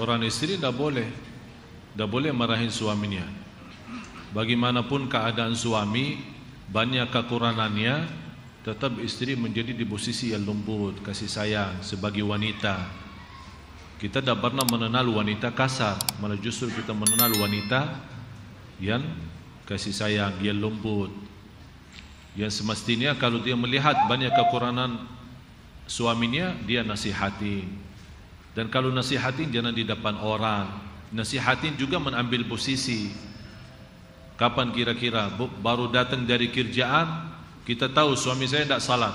Seorang istri tidak boleh marahin suaminya. Bagaimanapun keadaan suami, banyak kekurangannya, tetap istri menjadi di posisi yang lembut, kasih sayang sebagai wanita. Kita tidak pernah mengenal wanita kasar, malah justru kita mengenal wanita yang kasih sayang, yang lembut. Yang semestinya kalau dia melihat banyak kekurangan suaminya, dia nasihatin. Dan kalau nasihatin jangan di depan orang. Nasihatin juga mengambil posisi. Kapan kira-kira baru datang dari kerjaan, kita tahu suami saya tidak salat.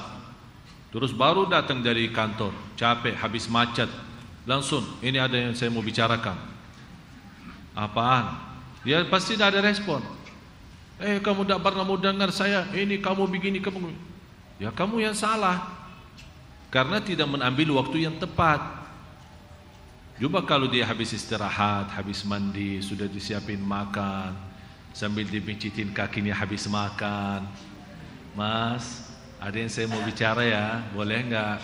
Terus baru datang dari kantor, capek, habis macet. Langsung, ini ada yang saya mau bicarakan. Apaan? Dia pasti tidak ada respon. Kamu tidak pernah mau dengar saya, ini kamu begini, kamu. Ya kamu yang salah. Karena tidak mengambil waktu yang tepat. Coba kalau dia habis istirahat, habis mandi, sudah disiapin makan, sambil dipijitin kakinya habis makan. Mas, ada yang saya mau bicara ya, boleh enggak?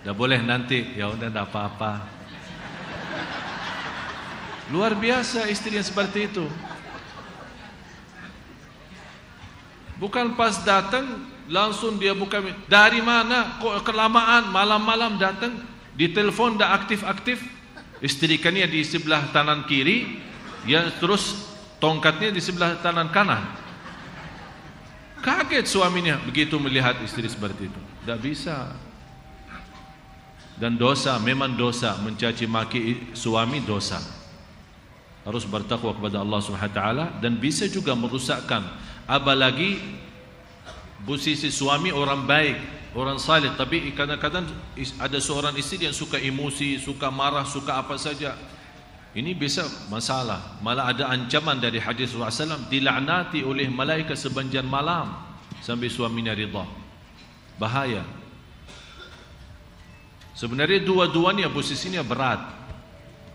Dah boleh nanti, ya udah enggak apa-apa. Luar biasa istri yang seperti itu. Bukan pas datang langsung dia buka, dari mana? Kok kelamaan, malam-malam datang, di telepon dah aktif-aktif. Istrikannya di sebelah kanan kiri, ya terus tongkatnya di sebelah kanan kanan. Kaget suaminya begitu melihat istri seperti itu. Tidak bisa. Dan dosa, memang dosa, mencaci maki suami dosa. Harus bertakwa kepada Allah Subhanahu wa taala, dan bisa juga merusakkan. Apalagi posisi suami orang baik, orang saleh, tapi kadang-kadang ada seorang istri yang suka emosi, suka marah, suka apa saja. Ini bisa masalah. Malah ada ancaman dari hadis Rasulullah SAW, dilaknati oleh malaikat sepanjang malam sampai suaminya ridha. Bahaya. Sebenarnya dua-duanya posisinya berat,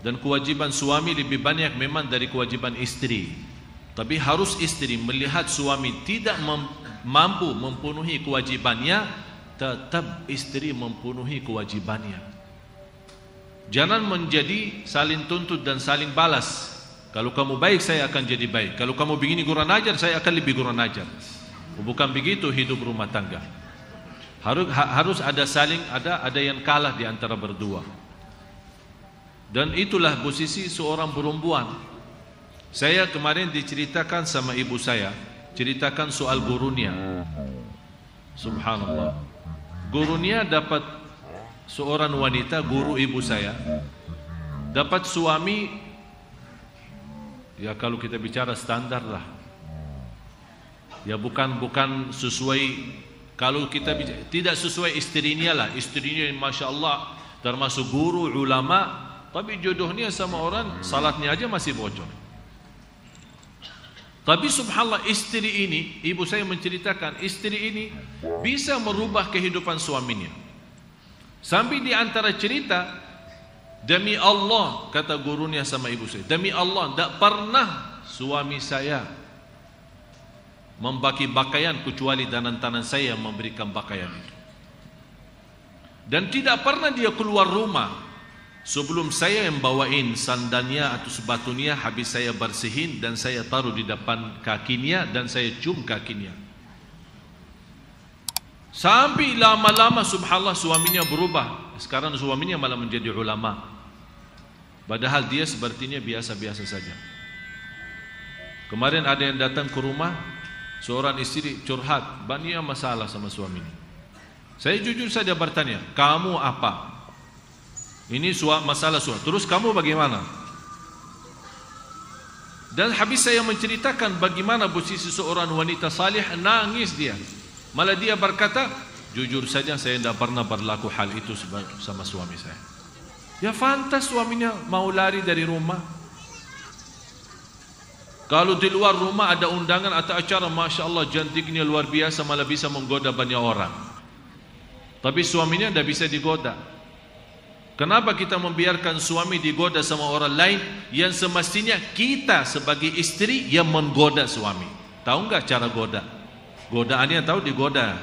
dan kewajiban suami lebih banyak memang dari kewajiban istri. Tapi harus istri melihat suami tidak mampu memenuhi kewajibannya, tetap istri memenuhi kewajibannya. Jangan menjadi saling tuntut dan saling balas. Kalau kamu baik, saya akan jadi baik. Kalau kamu begini kurang ajar, saya akan lebih kurang ajar. Bukan begitu hidup rumah tangga. Harus ada saling, ada yang kalah di antara berdua. Dan itulah posisi seorang perempuan. Saya kemarin diceritakan sama ibu saya, ceritakan soal gurunya. Subhanallah. Gurunya dapat seorang wanita, guru ibu saya, dapat suami, ya kalau kita bicara standar lah, ya bukan sesuai. Kalau kita bicara, tidak sesuai istrinya lah, istrinya Masya Allah termasuk guru, ulama, tapi jodohnya sama orang salatnya aja masih bocor. Tapi subhanallah, istri ini, ibu saya menceritakan, istri ini bisa merubah kehidupan suaminya. Sampai di antara cerita, demi Allah, kata gurunya sama ibu saya, demi Allah, tidak pernah suami saya membagi pakaian kecuali tangan saya yang memberikan pakaian itu. Dan tidak pernah dia keluar rumah sebelum saya yang bawain sandalnya atau sepatunya, habis saya bersihin dan saya taruh di depan kakinya dan saya cium kakinya. Sampai lama-lama subhanallah suaminya berubah. Sekarang suaminya malah menjadi ulama. Padahal dia sepertinya biasa-biasa saja. Kemarin ada yang datang ke rumah, seorang istri curhat, banyak masalah sama suaminya. Saya jujur saja bertanya, kamu apa? Ini masalah suami. Terus kamu bagaimana? Dan habis saya menceritakan bagaimana posisi seorang wanita salih, nangis dia. Malah dia berkata, jujur saja saya tidak pernah berlaku hal itu sama suami saya. Ya fantas suaminya mau lari dari rumah. Kalau di luar rumah ada undangan atau acara, Masya Allah cantiknya luar biasa, malah bisa menggoda banyak orang. Tapi suaminya tidak bisa digoda. Kenapa kita membiarkan suami digoda sama orang lain yang semestinya kita sebagai istri yang menggoda suami? Tahu enggak cara goda? Godaannya tahu, digoda.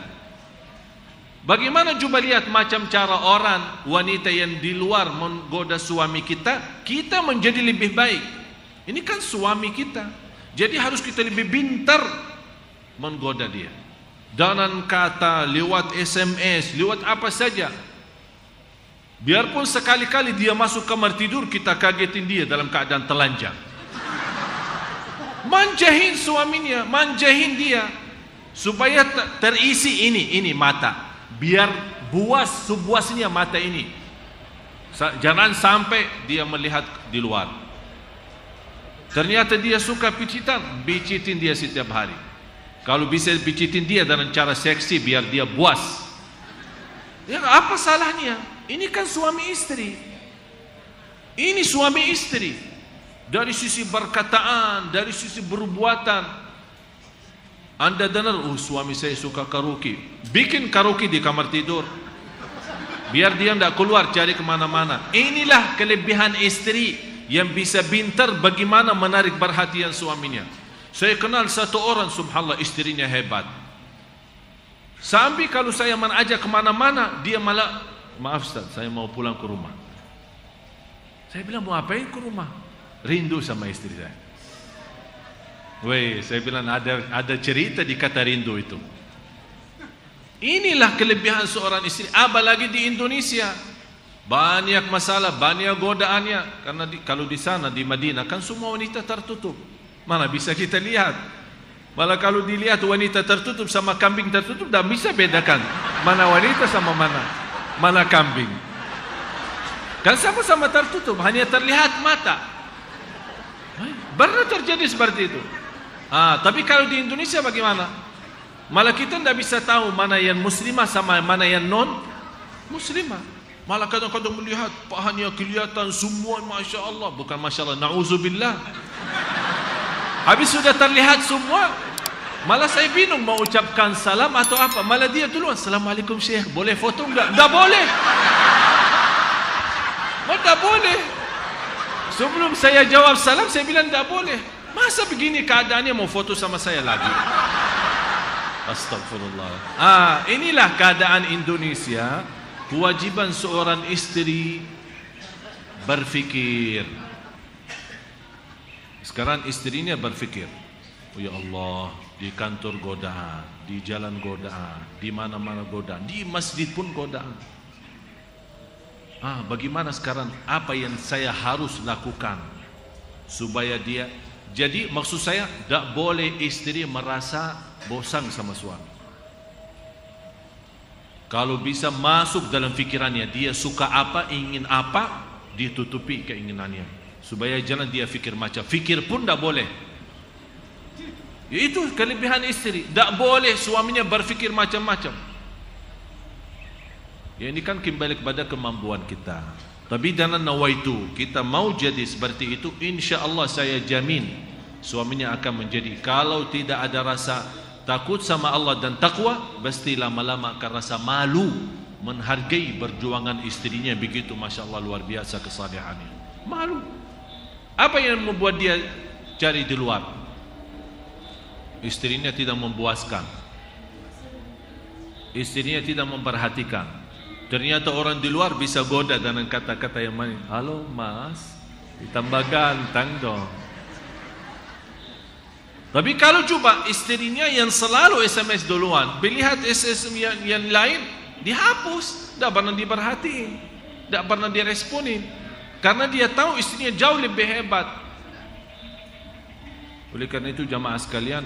Bagaimana coba lihat macam cara orang wanita yang di luar menggoda suami kita, kita menjadi lebih baik. Ini kan suami kita, jadi harus kita lebih pintar menggoda dia. Dengan kata, lewat SMS, lewat apa saja. Biarpun sekali-kali dia masuk kamar tidur, kita kagetin dia dalam keadaan telanjang. Manjahin suaminya, manjahin dia, supaya terisi ini mata. Biar buas sebuasnya mata ini. Jangan sampai dia melihat di luar. Ternyata dia suka picitan, picitin dia setiap hari. Kalau bisa picitin dia dengan cara seksi biar dia buas. Ya, apa salahnya? Ini kan suami istri. Ini suami istri. Dari sisi perkataan, dari sisi perbuatan. Anda dengar, suami saya suka karaoke. Bikin karaoke di kamar tidur. Biar dia tidak keluar cari kemana-mana. Inilah kelebihan istri yang bisa pintar bagaimana menarik perhatian suaminya. Saya kenal satu orang, subhanallah, istrinya hebat. Sampai kalau saya mengajak kemana-mana, dia malah, maaf Ustaz, saya mau pulang ke rumah. Saya bilang, mau apain ke rumah? Rindu sama istri saya. Weh, saya bilang ada cerita di kata rindu itu. Inilah kelebihan seorang istri. Apalagi di Indonesia, banyak masalah, banyak godaannya. Karena kalau di sana di Madinah kan semua wanita tertutup. Mana bisa kita lihat? Malah kalau dilihat wanita tertutup sama kambing tertutup, tidak bisa bedakan mana wanita sama mana kambing. Kan sama-sama tertutup, hanya terlihat mata. Pernah terjadi seperti itu. Tapi kalau di Indonesia bagaimana? Malah kita tidak bisa tahu mana yang muslimah sama mana yang non muslimah. Malah kadang-kadang melihat pahanya kelihatan semua, masya Allah, bukan masya Allah, na'udzubillah. Habis sudah terlihat semua, malah saya bingung mau ucapkan salam atau apa. Malah dia duluan, assalamualaikum syekh, boleh foto enggak? Enggak boleh. Enggak boleh. Sebelum saya jawab salam, saya bilang enggak boleh. Masa begini keadaannya mau foto sama saya lagi? Astagfirullah. Inilah keadaan Indonesia. Kewajiban seorang istri berfikir. Sekarang istrinya berfikir, oh ya Allah, di kantor godaan, di jalan godaan, di mana-mana godaan, di masjid pun godaan. Bagaimana sekarang, apa yang saya harus lakukan supaya dia. Jadi maksud saya, tak boleh istri merasa bosan sama suami. Kalau bisa masuk dalam fikirannya, dia suka apa, ingin apa, ditutupi keinginannya. Supaya jangan dia fikir macam, fikir pun tak boleh. Itu kelebihan istri. Tak boleh suaminya berfikir macam-macam. Ya, ini kan kembali kepada kemampuan kita. Tapi jangan nawaitu, kita mau jadi seperti itu, insya Allah saya jamin suaminya akan menjadi. Kalau tidak ada rasa takut sama Allah dan takwa, pasti lama-lama akan rasa malu menghargai perjuangan istrinya begitu, masya Allah, luar biasa kesalehannya. Malu. Apa yang membuat dia cari di luar? Istrinya tidak mempuaskan, istrinya tidak memperhatikan. Ternyata orang di luar bisa goda dengan kata-kata yang manis. Halo mas, ditambah ganteng dong. Tapi kalau coba istrinya yang selalu SMS duluan, melihat SMS yang lain dihapus, tidak pernah diperhatiin, tidak pernah diresponin, karena dia tahu istrinya jauh lebih hebat. Oleh karena itu jamaah sekalian,